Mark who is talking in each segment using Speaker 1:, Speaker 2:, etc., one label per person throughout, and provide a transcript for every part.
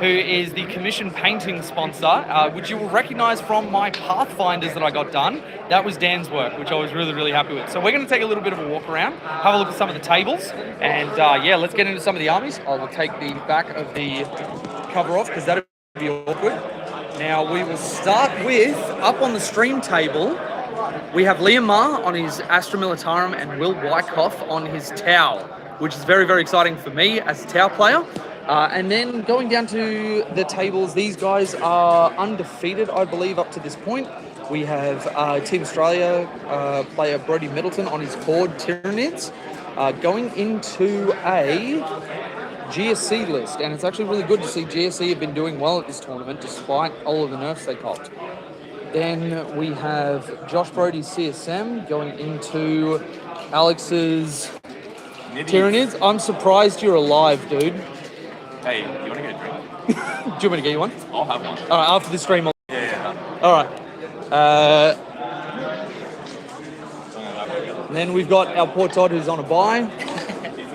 Speaker 1: who is the commission painting sponsor, which you will recognize from my Pathfinders that I got done. That was Dan's work, which I was really, really happy with. So we're going to take a little bit of a walk around, have a look at some of the tables, and yeah, let's get into some of the armies. I will take the back of the cover off because that'll be awkward. Now we will start with, up on the stream table, we have Liam Marr on his Astra Militarum and Will Wyckoff on his Tau, which is very, very exciting for me as a Tau player. And then going down to the tables, these guys are undefeated, I believe, up to this point. We have Team Australia player Brodie Middleton on his Horde Tyranids, going into a GSC list, and it's actually really good to see GSC have been doing well at this tournament despite all of the nerfs they copped. Then we have Josh Brody's CSM going into Alex's Tyranids. I'm surprised you're alive, dude.
Speaker 2: Hey, you want to get a drink?
Speaker 1: Do you want me to get you one?
Speaker 2: I'll have one.
Speaker 1: All right, after the stream.
Speaker 2: Yeah.
Speaker 1: All right. And then we've got our poor Todd who's on a bye.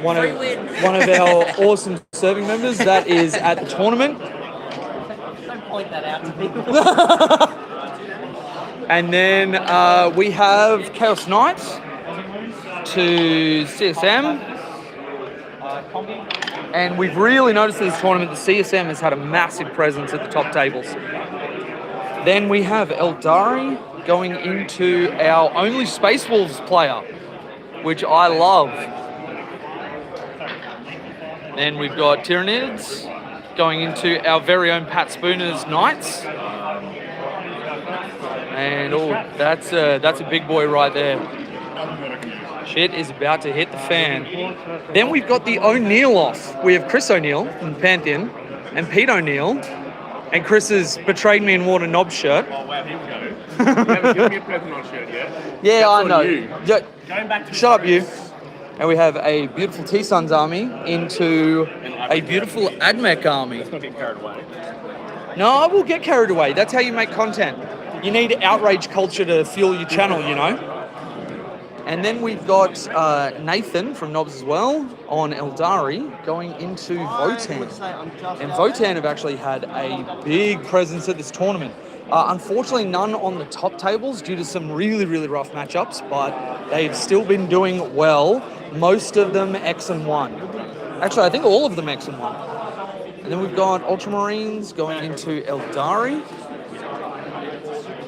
Speaker 1: One of our awesome serving members that is at the tournament.
Speaker 3: Don't point that out to people.
Speaker 1: And then we have Chaos Knights to CSM. And we've really noticed in this tournament the CSM has had a massive presence at the top tables. Then we have Eldari going into our only Space Wolves player, which I love. Then we've got Tyranids going into our very own Pat Spooner's Knights. And oh, that's a big boy right there. Shit is about to hit the fan. Then we've got the O'Neill off. We have Chris O'Neill from Pantheon and Pete O'Neill. And Chris's Betrayed Me in Water Knob shirt.
Speaker 2: Oh, wow, here we go. You haven't given me a present on shirt yet.
Speaker 1: Yeah,
Speaker 2: That's
Speaker 1: I know.
Speaker 2: Yeah, going back to
Speaker 1: shut up, you. And we have a beautiful T-Suns army into a beautiful AdMech army.
Speaker 2: Let's not get carried away.
Speaker 1: No, I will get carried away. That's how you make content. You need outrage culture to fuel your channel, you know. And then we've got Nathan from Knobs as well on Eldari going into Votan. And Votan have actually had a big presence at this tournament. Unfortunately, none on the top tables due to some really, really rough matchups, but they've still been doing well. Most of them X and 1. Actually, I think all of them X and 1. And then we've got Ultramarines going into Eldari.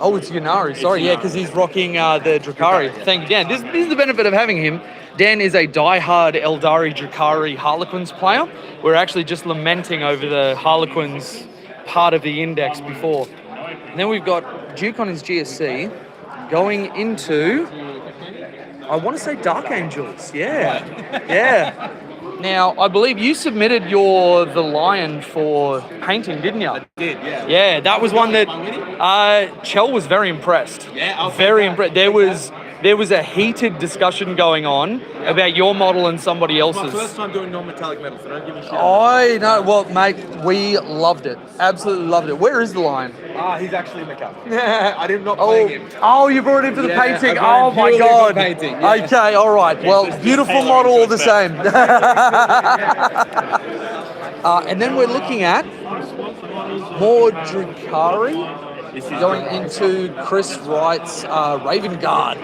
Speaker 1: Oh, it's Yunari. Sorry, yeah, because he's rocking the Drakari. Thank you, Dan. This is the benefit of having him. Dan is a die-hard Eldari Drakari Harlequins player. We're actually just lamenting over the Harlequins part of the index before. And then we've got Duke on his GSC going into, I want to say Dark Angels. Yeah. Yeah. Now, I believe you submitted the Lion for painting, didn't you?
Speaker 2: I did, yeah.
Speaker 1: Yeah, that was one that Chell was very impressed.
Speaker 2: Yeah,
Speaker 1: very impressed. There was a heated discussion going on about your model and somebody else's.
Speaker 2: It's my first time doing non-metallic metal, so don't give a shit.
Speaker 1: I know. Well, mate, we loved it. Absolutely loved it. Where is the Lion?
Speaker 2: He's actually in the cup. I did not play him.
Speaker 1: Oh, you brought him for the
Speaker 2: Yeah,
Speaker 1: painting.
Speaker 2: I brought
Speaker 1: Oh
Speaker 2: him
Speaker 1: my
Speaker 2: purely
Speaker 1: God.
Speaker 2: for painting, yeah.
Speaker 1: Okay, all right. Well, beautiful model all the same. And then we're looking at more Drakari going into Chris Wright's Raven Guard.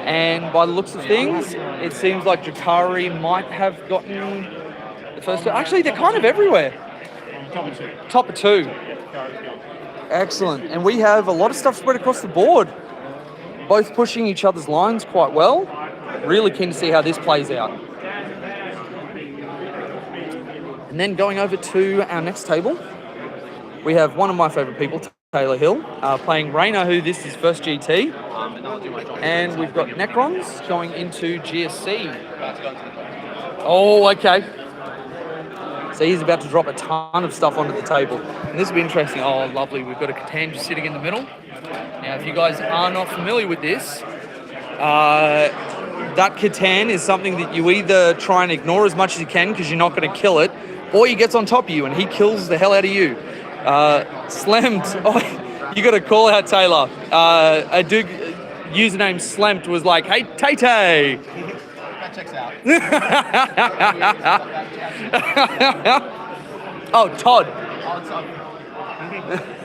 Speaker 1: And by the looks of things, it seems like Drakari might have gotten the first two. Actually, they're kind of everywhere. Top of two. Excellent. And we have a lot of stuff spread across the board. Both pushing each other's lines quite well. Really keen to see how this plays out. And then going over to our next table, we have one of my favourite people, Taylor Hill, playing Rayna, who this is first GT. And we've got Necrons going into GSC. Oh, okay. So he's about to drop a ton of stuff onto the table. And this will be interesting. Oh, lovely. We've got a Catan just sitting in the middle. Now, if you guys are not familiar with this, that Catan is something that you either try and ignore as much as you can because you're not going to kill it, or he gets on top of you and he kills the hell out of you. Slammed. Oh, you got to call out Taylor. A dude, username Slemt was like, "Hey, Tay-Tay."
Speaker 2: That checks out.
Speaker 1: Oh, Todd.
Speaker 3: Oh, it's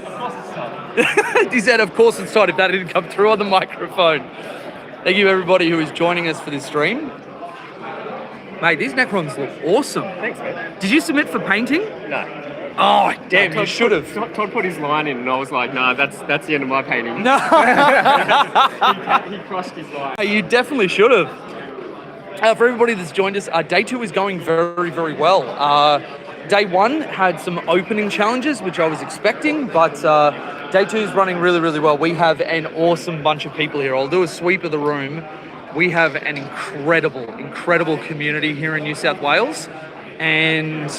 Speaker 3: of course it's Todd.
Speaker 1: He said, of course it's Todd, if that didn't come through on the microphone. Thank you, everybody who is joining us for this stream. Mate, these Necrons look awesome.
Speaker 2: Thanks, man.
Speaker 1: Did you submit for painting?
Speaker 2: No.
Speaker 1: Oh, damn, you should have.
Speaker 2: Todd put his line in, and I was like, nah, that's the end of my painting.
Speaker 1: No.
Speaker 2: He crossed his line.
Speaker 1: You definitely should have. For everybody that's joined us, day 2 is going very, very well. Day 1 had some opening challenges, which I was expecting, but day 2 is running really, really well. We have an awesome bunch of people here. I'll do a sweep of the room. We have an incredible community here in New South Wales, and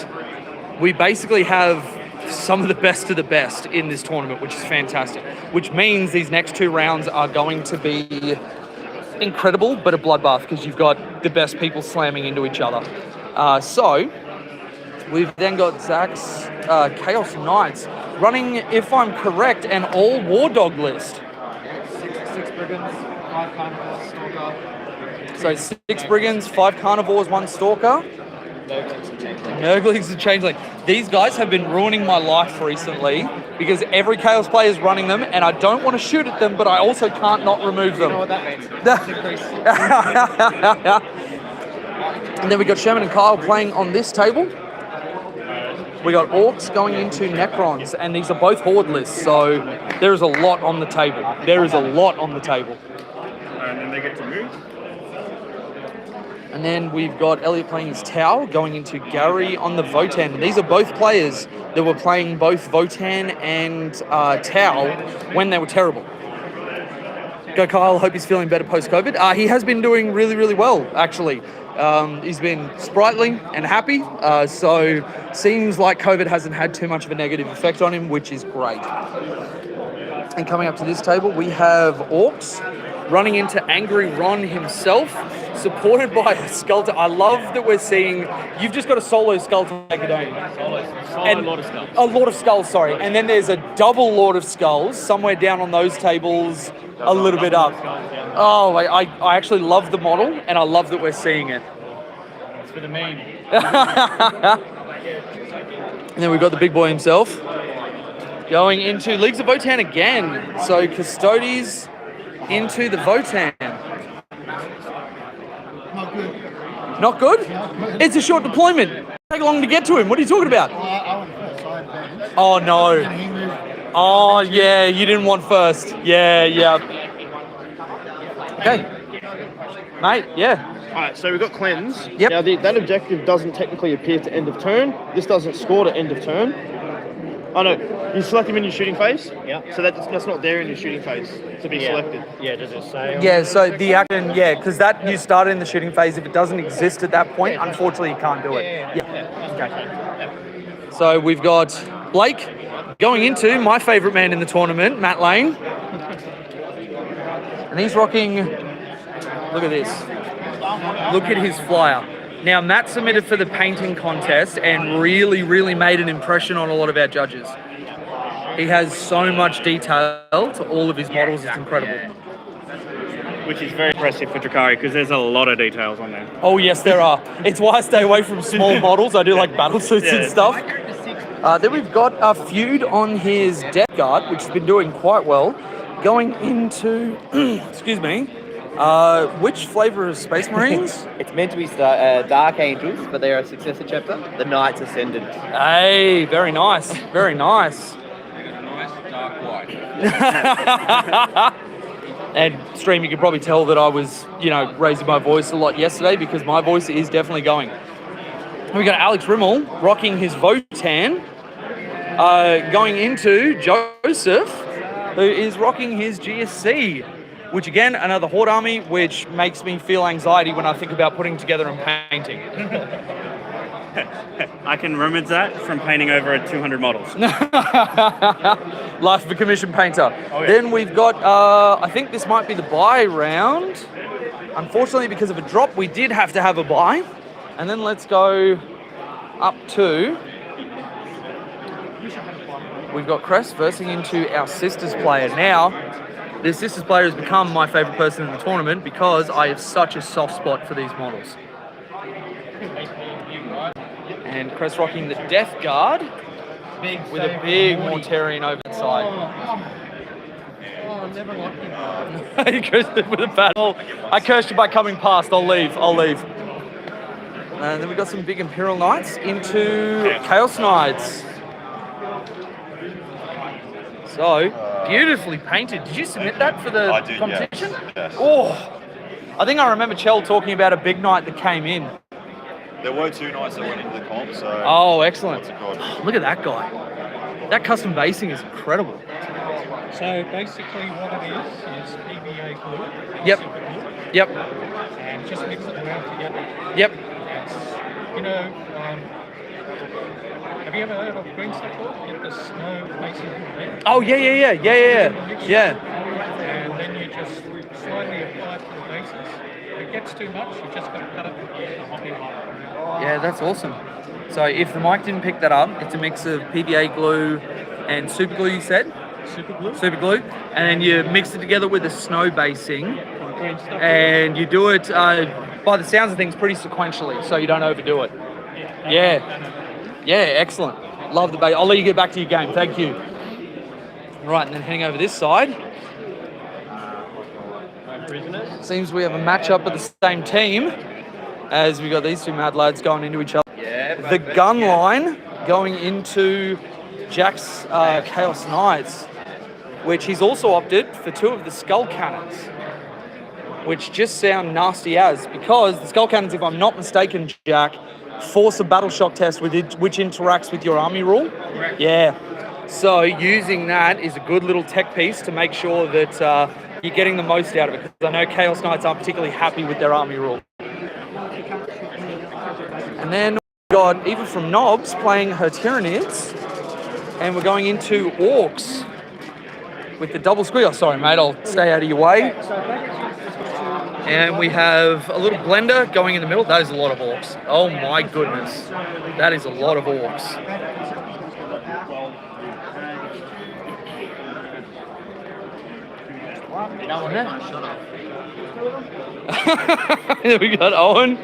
Speaker 1: we basically have some of the best in this tournament, which is fantastic, which means these next 2 rounds are going to be incredible, but a bloodbath because you've got the best people slamming into each other. So we've then got Zach's Chaos Knights running, if I'm correct, an all War Dog list.
Speaker 3: Six brigands, 5 carnivores, stalker.
Speaker 1: So 6 brigands, 5 carnivores, 1 stalker. Nurglings and Changeling. These guys have been ruining my life recently because every Chaos player is running them, and I don't want to shoot at them, but I also can't not remove them.
Speaker 3: You know what that means?
Speaker 1: And then we got Sherman and Kyle playing on this table. We got Orcs going into Necrons, and these are both Horde lists, so there is a lot on the table.
Speaker 2: And then they get to move.
Speaker 1: And then we've got Elliot playing his Tau, going into Gary on the Votan. These are both players that were playing both Votan and Tau when they were terrible. Go Kyle, hope he's feeling better post-COVID. He has been doing really, really well, actually. He's been sprightly and happy, so seems like COVID hasn't had too much of a negative effect on him, which is great. And coming up to this table, we have Orcs running into Angry Ron himself, supported by a Skelter. I love that we're seeing, you've just got a solo Skelter make it own.
Speaker 2: Solo Lord of Skulls.
Speaker 1: A Lord of Skulls, sorry. And then there's a double Lord of Skulls somewhere down on those tables, a little bit up. Oh, I actually love the model, and I love that we're seeing it.
Speaker 2: It's for the meme.
Speaker 1: And then we've got the big boy himself going into Leagues of Votan again. So Custodes into the Votan.
Speaker 4: Not good.
Speaker 1: Not good?
Speaker 4: Not good.
Speaker 1: It's a short deployment. Take long to get to him. What are you talking about?
Speaker 4: I went first. I had Ben.
Speaker 1: Oh no.
Speaker 4: And he moved.
Speaker 1: Oh yeah, you didn't want first. Yeah. Okay. Mate, yeah.
Speaker 5: Alright, so we've got cleanse.
Speaker 1: Yep.
Speaker 5: Now that objective doesn't technically appear to end of turn. This doesn't score to end of turn. Oh no, you select him in your shooting phase.
Speaker 6: Yeah.
Speaker 5: So that's not there in your shooting phase to be selected.
Speaker 6: Yeah, does it say?
Speaker 1: Yeah, so the action, because that you started in the shooting phase. If it doesn't exist at that point, unfortunately you can't do it. Yeah. Okay. So we've got Blake going into my favourite man in the tournament, Matt Lane. And he's rocking, look at this. Look at his flyer. Now, Matt submitted for the painting contest and really, really made an impression on a lot of our judges. He has so much detail to all of his models, it's incredible.
Speaker 2: Which is very impressive for Drakari because there's a lot of details on there.
Speaker 1: Oh, yes, there are. It's why I stay away from small models. I do like battle suits and stuff. Then we've got a feud on his Death Guard, which has been doing quite well, going into, excuse me, which flavour of Space Marines?
Speaker 6: It's meant to be Dark Angels, but they are a successor chapter. The Knights Ascendant.
Speaker 1: Hey, very nice. Very nice. And stream, you could probably tell that I was, raising my voice a lot yesterday because my voice is definitely going. We got Alex Rimmel rocking his Votan, going into Joseph, who is rocking his GSC, which again, another Horde army, which makes me feel anxiety when I think about putting together and painting.
Speaker 2: I can remember that from painting over 200 models.
Speaker 1: Life of a commission painter.
Speaker 2: Oh, yeah.
Speaker 1: Then we've got, I think this might be the buy round. Unfortunately, because of a drop, we did have to have a buy. And then let's go up to, we've got Crest versing into our Sisters player. Now, the Sisters player has become my favourite person in the tournament because I have such a soft spot for these models. And Crest rocking the Death Guard with a big Mortarion over the side.
Speaker 4: Oh, never lucky.
Speaker 1: He cursed it with a battle. I cursed you by coming past. I'll leave. And then we got some big Imperial Knights into Chaos Knights. So, beautifully painted. Did you submit that for the competition?
Speaker 7: Yes.
Speaker 1: Oh, I think I remember Chell talking about a big knight that came in.
Speaker 7: There were 2 nights that went into the comp, so...
Speaker 1: Oh, excellent.
Speaker 7: What's it called?
Speaker 1: Look at that guy. That custom basing is incredible.
Speaker 3: So basically what it is PVA glue.
Speaker 1: Yep.
Speaker 3: Super glue,
Speaker 1: Yep.
Speaker 3: and just mix it around together.
Speaker 1: Yep.
Speaker 3: You know, have you ever heard of green stuff? Get the snow facing there.
Speaker 1: Oh, yeah.
Speaker 3: And then you just slowly apply it to the bases. If it gets too much, you just got to cut it.
Speaker 1: Yeah, that's awesome. So if the mic didn't pick that up, it's a mix of PVA glue and super glue, you said?
Speaker 3: Super glue.
Speaker 1: Super glue. And then you mix it together with a snow basing.
Speaker 3: Green stuff.
Speaker 1: And you do it, by the sounds of things, pretty sequentially, so you don't overdo it. Yeah. Excellent. Love the base. I'll let you get back to your game. Thank you. Right, and then heading over this side. Seems we have a matchup of the same team, as we got these 2 mad lads going into each other. The gun line going into Jack's Chaos Knights, which he's also opted for 2 of the Skull Cannons, which just sound nasty as, because the Skull Cannons, if I'm not mistaken, Jack, force a battle shock test which interacts with your army rule.
Speaker 3: Correct.
Speaker 1: Yeah. So using that is a good little tech piece to make sure that you're getting the most out of it, because I know Chaos Knights aren't particularly happy with their army rule. And then we've got, even from Knobs, playing her Tyranids, and we're going into Orcs with the double squeal. Sorry, mate, I'll stay out of your way. And we have a little blender going in the middle. That is a lot of Orcs. Oh my goodness. That is a lot of Orcs. There we got Owen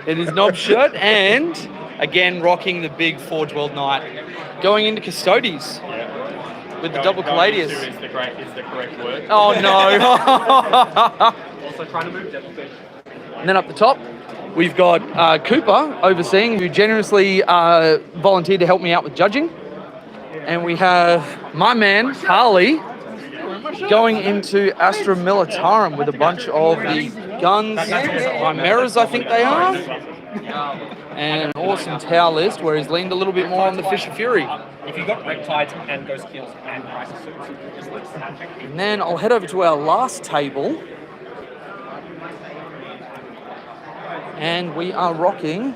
Speaker 1: in his knob shirt, and again rocking the big Forge World Knight. Going into Custodes with the double Caladius.
Speaker 2: Is the correct word.
Speaker 1: Oh no.
Speaker 2: Also trying to move devil fish.
Speaker 1: And then up the top, we've got Cooper overseeing, who generously volunteered to help me out with judging. And we have my man, Harley, going into Astra Militarum with a bunch of the guns, Chimeras, I think they are. And an awesome tower list where he's leaned a little bit more on the Fisher Fury.
Speaker 3: If you've got Reptides and Ghost Kills and Crisis Suits, just let's
Speaker 1: And then I'll head over to our last table. And we are rocking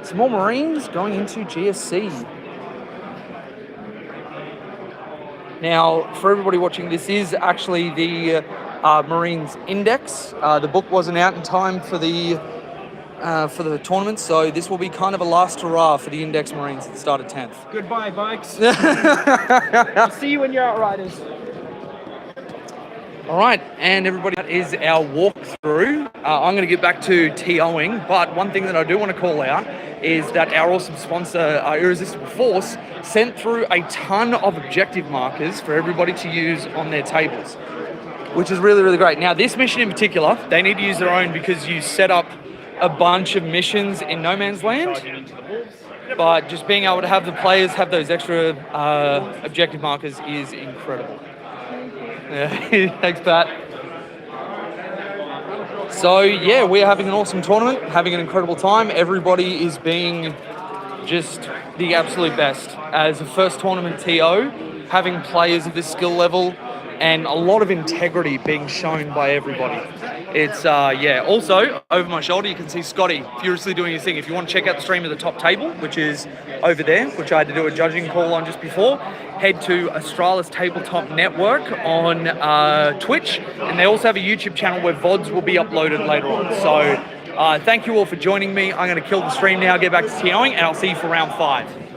Speaker 1: some more Marines going into GSC. Now, for everybody watching, this is actually the Marines Index. The book wasn't out in time for the tournament, so this will be kind of a last hurrah for the Index Marines at the start of 10th.
Speaker 5: Goodbye, bikes. I'll see you when you're Outriders.
Speaker 1: All right, and everybody, that is our walkthrough. I'm going to get back to TOing, but one thing that I do want to call out is that our awesome sponsor, Irresistible Force, sent through a ton of objective markers for everybody to use on their tables, which is really, really great. Now, this mission in particular, they need to use their own because you set up a bunch of missions in No Man's Land, but just being able to have the players have those extra objective markers is incredible. Yeah, thanks, Pat. So, yeah, we're having an awesome tournament, having an incredible time. Everybody is being just the absolute best. As a first tournament TO, having players of this skill level and a lot of integrity being shown by everybody. It's, yeah. Also, over my shoulder, you can see Scotty furiously doing his thing. If you want to check out the stream of the top table, which is over there, which I had to do a judging call on just before, head to Astralis Tabletop Network on Twitch. And they also have a YouTube channel where VODs will be uploaded later on. So thank you all for joining me. I'm going to kill the stream now, get back to TOing, and I'll see you for round 5.